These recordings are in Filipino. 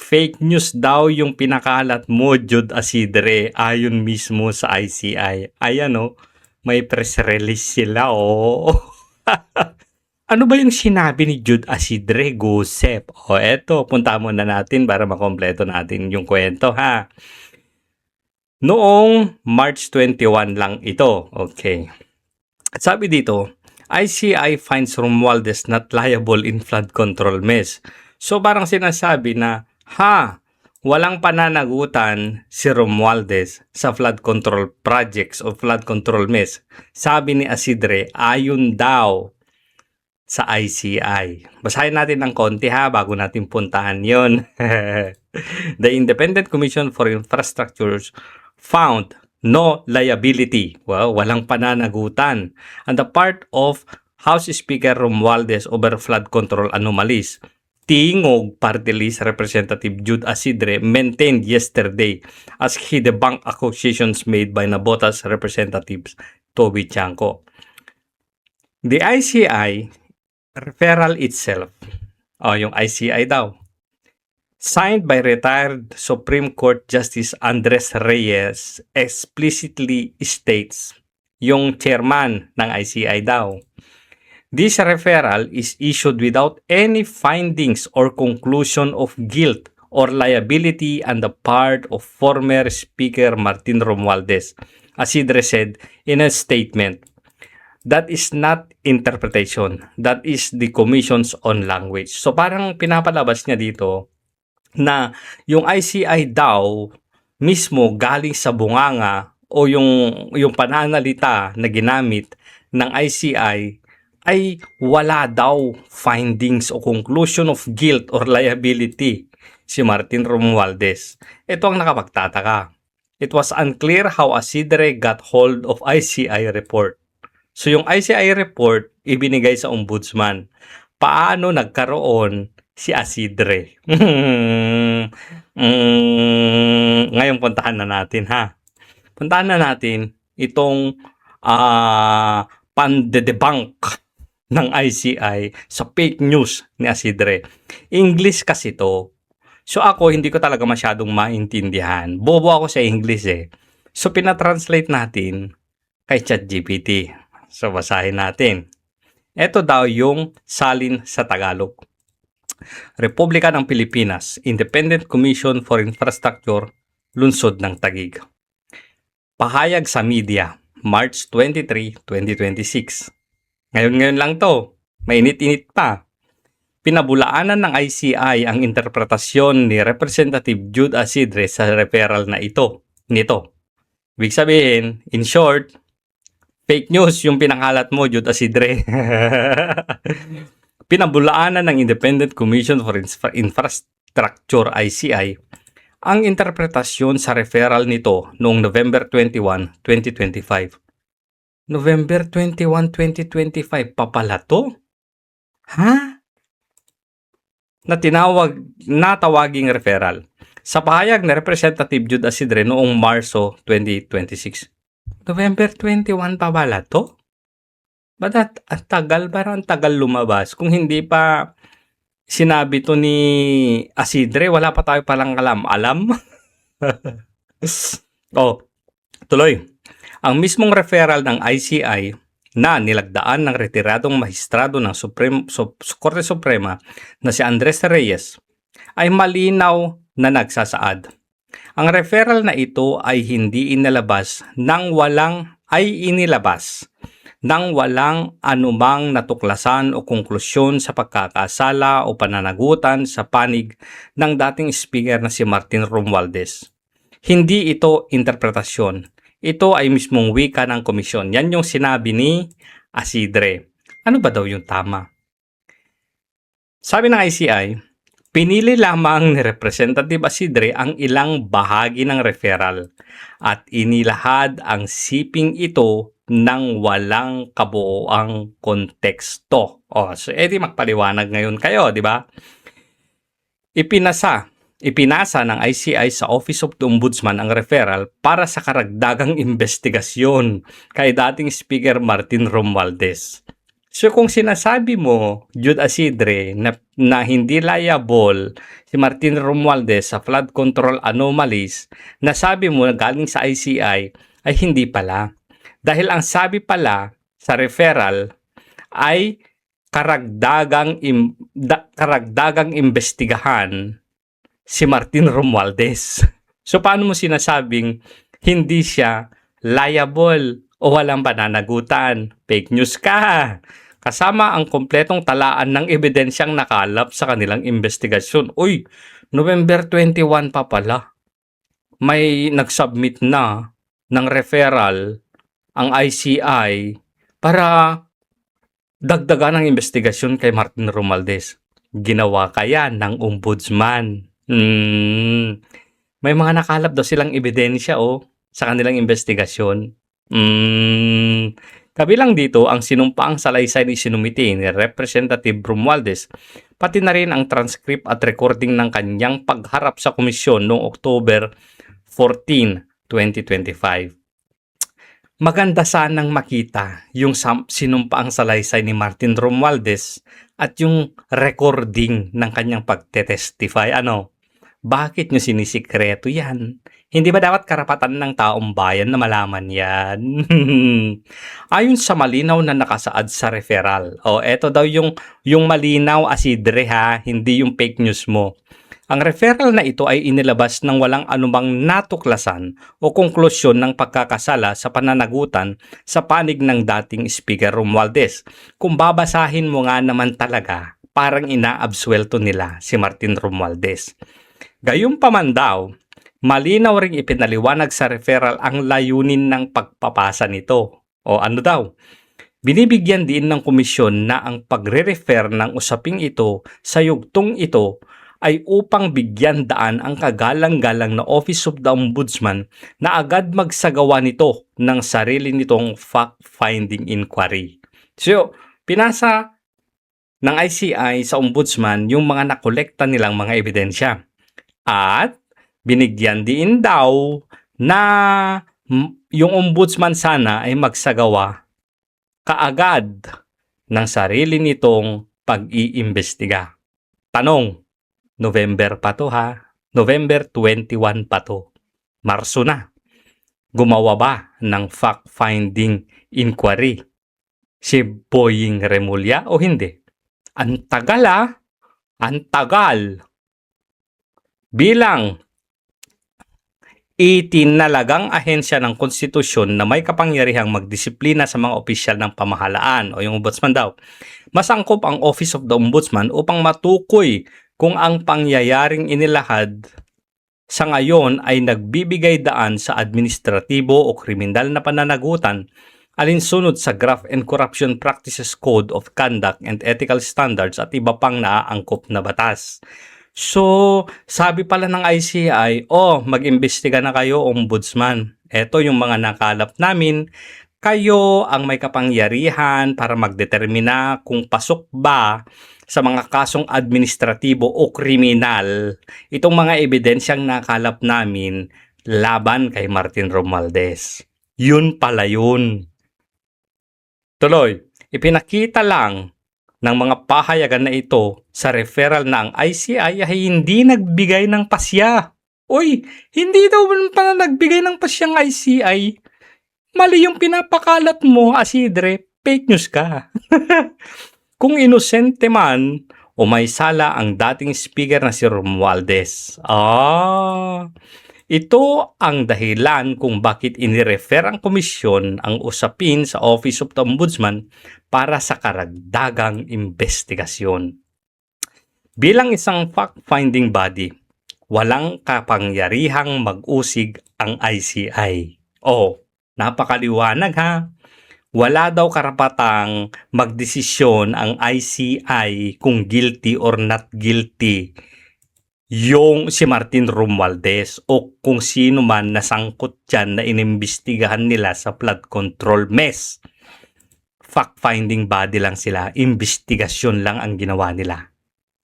fake news daw yung pinakalat mo, Jude Asidre, ayon mismo sa ICI. Ayan oh, may press release sila oh. Ano ba yung sinabi ni Jude Asidre, Gusep? O eto, punta muna natin para makompleto natin yung kwento ha. Noong March 21 lang ito. Okay. At sabi dito, ICI finds Romualdez not liable in flood control mess. So parang sinasabi na, walang pananagutan si Romualdez sa flood control projects o flood control mess. Sabi ni Asidre, ayon daw sa ICI. Basahin natin ng konti ha bago natin puntahan yon. The Independent Commission for Infrastructures found no liability. Well, walang pananagutan on the part of House Speaker Romualdez over flood control anomalies. Tingog Party List Representative Jude Asidre maintained yesterday as he debunked accusations made by Nabotas Representatives Toby Chanco. The ICI referral itself, yung ICI daw, signed by retired Supreme Court Justice Andres Reyes, explicitly states, yung chairman ng ICI daw, this referral is issued without any findings or conclusion of guilt or liability on the part of former Speaker Martin Romualdez, Asidre said in a statement. That is not interpretation. That is the Commission's own language. So parang pinapalabas niya dito na yung ICI daw mismo galing sa bunganga o yung pananalita na ginamit ng ICI ay wala daw findings o conclusion of guilt or liability si Martin Romualdez. Ito ang nakapagtataka. It was unclear how Asidre got hold of ICI report. So yung ICI report ibinigay sa ombudsman. Paano nagkaroon si Asidre? Ngayon puntahan na natin ha. Puntahan na natin itong pande-debunk ng ICI sa fake news ni Asidre. English kasi to. So ako hindi ko talaga masyadong maintindihan. Bobo ako sa English eh. So pinatranslate natin kay ChatGPT. So basahin natin. Ito daw yung salin sa Tagalog. Republika ng Pilipinas, Independent Commission for Infrastructure, Lungsod ng Taguig. Pahayag sa media, March 23, 2026. Ngayon lang to, mainit-init pa. Pinabulaanan ng ICI ang interpretasyon ni Representative Jude Asidre sa referral na nito. Ibig sabihin, in short, fake news yung pinakalat mo, Jude Asidre. Pinabulaanan ng Independent Commission for Infrastructure ICI ang interpretasyon sa referral nito noong November 21, 2025. November 21, 2025 pa pala to? Natawaging referral sa pahayag ni Representative Jude Asidre noong Marso 2026. November 21 pa pala to? Ba't ang tagal? Parang ang tagal lumabas. Kung hindi pa sinabi to ni Asidre, wala pa tayo palang alam. Tuloy. Ang mismong referral ng ICI na nilagdaan ng retiradong mahistrado ng Korte Suprema na si Andres Reyes ay malinaw na nagsasaad. Ang referral na ito ay hindi inilabas nang walang anumang natuklasan o konklusyon sa pagkakasala o pananagutan sa panig ng dating speaker na si Martin Romualdez. Hindi ito interpretasyon. Ito ay mismong wika ng komisyon. Yan yung sinabi ni Asidre. Ano ba daw yung tama? Sabi ng ICI, pinili lamang ni Representative Asidre ang ilang bahagi ng referral at inilahad ang siping ito ng walang kabuoang konteksto. So edi magpaliwanag ngayon kayo, di ba? Ipinasa ng ICI sa Office of the Ombudsman ang referral para sa karagdagang investigasyon kay dating Speaker Martin Romualdez. So kung sinasabi mo, Jude Asidre, na hindi liable si Martin Romualdez sa flood control anomalies, na sabi mo na galing sa ICI, ay hindi pala. Dahil ang sabi pala sa referral ay karagdagang imbestigahan si Martin Romualdez. So paano mo sinasabing hindi siya liable o walang pananagutan? Fake news ka! Kasama ang kompletong talaan ng ebidensyang nakalap sa kanilang investigasyon. Uy, November 21 pa pala. May nagsubmit na ng referral ang ICI para dagdagan ng investigasyon kay Martin Romualdez. Ginawa kaya ng ombudsman. May mga nakalap daw silang ebidensya sa kanilang investigasyon. Kabilang dito ang sinumpaang salaysay ni sinumiti ni Representative Romualdez, pati na rin ang transcript at recording ng kanyang pagharap sa komisyon noong October 14, 2025. Maganda sanang makita yung sinumpaang salaysay ni Martin Romualdez at yung recording ng kanyang pagtetestify. Bakit nyo sinisikreto yan? Hindi ba dapat karapatan ng taong bayan na malaman yan? Ayon sa malinaw na nakasaad sa referral. Eto daw yung malinaw, Asidre ha, hindi yung fake news mo. Ang referral na ito ay inilabas ng walang anumang natuklasan o konklusyon ng pagkakasala sa pananagutan sa panig ng dating Speaker Romualdez. Kung babasahin mo nga naman talaga, parang inaabsuelto nila si Martin Romualdez. Gayunpaman daw, malinaw ring ipinaliwanag sa referral ang layunin ng pagpapasa nito. Binibigyan din ng komisyon na ang pagre-refer ng usaping ito sa yugtong ito ay upang bigyan daan ang kagalang-galang na Office of the Ombudsman na agad magsagawa nito ng sarili nitong fact-finding inquiry. So, pinasa ng ICI sa Ombudsman yung mga nakolekta nilang mga ebidensya. At binigyan din daw na yung ombudsman sana ay magsagawa kaagad ng sarili nitong pag-iimbestiga. Tanong, November pa to ha? November 21 pa to. Marso na. Gumawa ba ng fact-finding inquiry si Boying Remulla o hindi? Ang tagal Ang tagal. Bilang itinalagang ahensya ng konstitusyon na may kapangyarihang magdisiplina sa mga opisyal ng pamahalaan o yung ombudsman daw, masangkop ang Office of the Ombudsman upang matukoy kung ang pangyayaring inilahad sa ngayon ay nagbibigay daan sa administratibo o kriminal na pananagutan alinsunod sa Graft and Corruption Practices Code of Conduct and Ethical Standards at iba pang naaangkop na batas. So, sabi pala ng ICI, mag-imbestiga na kayo, ombudsman. Ito yung mga nakalap namin. Kayo ang may kapangyarihan para magdetermina kung pasok ba sa mga kasong administratibo o kriminal itong mga ebidensyang nakalap namin laban kay Martin Romualdez. Yun pala yun. Tuloy, ipinakita lang ng mga pahayagan na ito sa referral na ang ICI ay hindi nagbigay ng pasya. Hindi daw pa nagbigay ng pasyang ICI. Mali yung pinapakalat mo, Asidre. Fake news ka. Kung inosente man o may sala ang dating speaker na si Romualdez. Ito ang dahilan kung bakit inirefer ang komisyon ang usapin sa Office of the Ombudsman para sa karagdagang investigasyon. Bilang isang fact-finding body, walang kapangyarihang mag-usig ang ICI. Napakaliwanag ha. Wala daw karapatang magdesisyon ang ICI kung guilty or not guilty yung si Martin Romualdez o kung sino man nasangkot dyan na inimbestigahan nila sa flood control mess. Fact-finding body lang sila, investigasyon lang ang ginawa nila.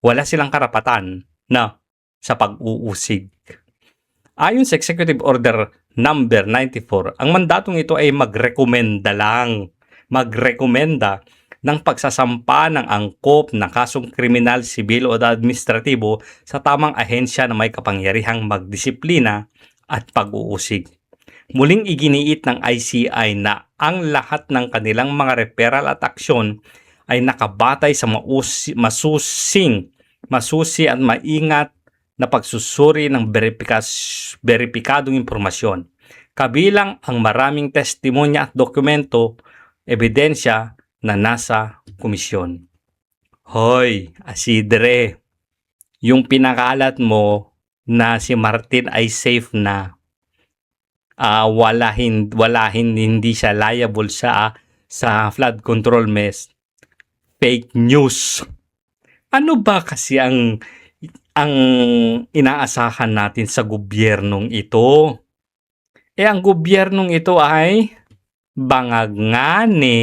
Wala silang karapatan na sa pag-uusig. Ayon sa Executive Order Number 94, ang mandatong ito ay magrekomenda lang. Magrekomenda ng pagsasampa ng angkop na kasong kriminal, sibil o administratibo sa tamang ahensya na may kapangyarihang magdisiplina at pag-uusig. Muling iginiit ng ICI na ang lahat ng kanilang mga referral at aksyon ay nakabatay sa masusi at maingat na pagsusuri ng beripikadong impormasyon. Kabilang ang maraming testimonya at dokumento, ebidensya na nasa komisyon. Hoy, Asidre, yung pinakalat mo na si Martin ay safe na, hindi siya liable sa flood control mess. Fake news. Ano ba kasi ang inaasahan natin sa gobyernong ito? Ang gobyernong ito ay bangag ngani.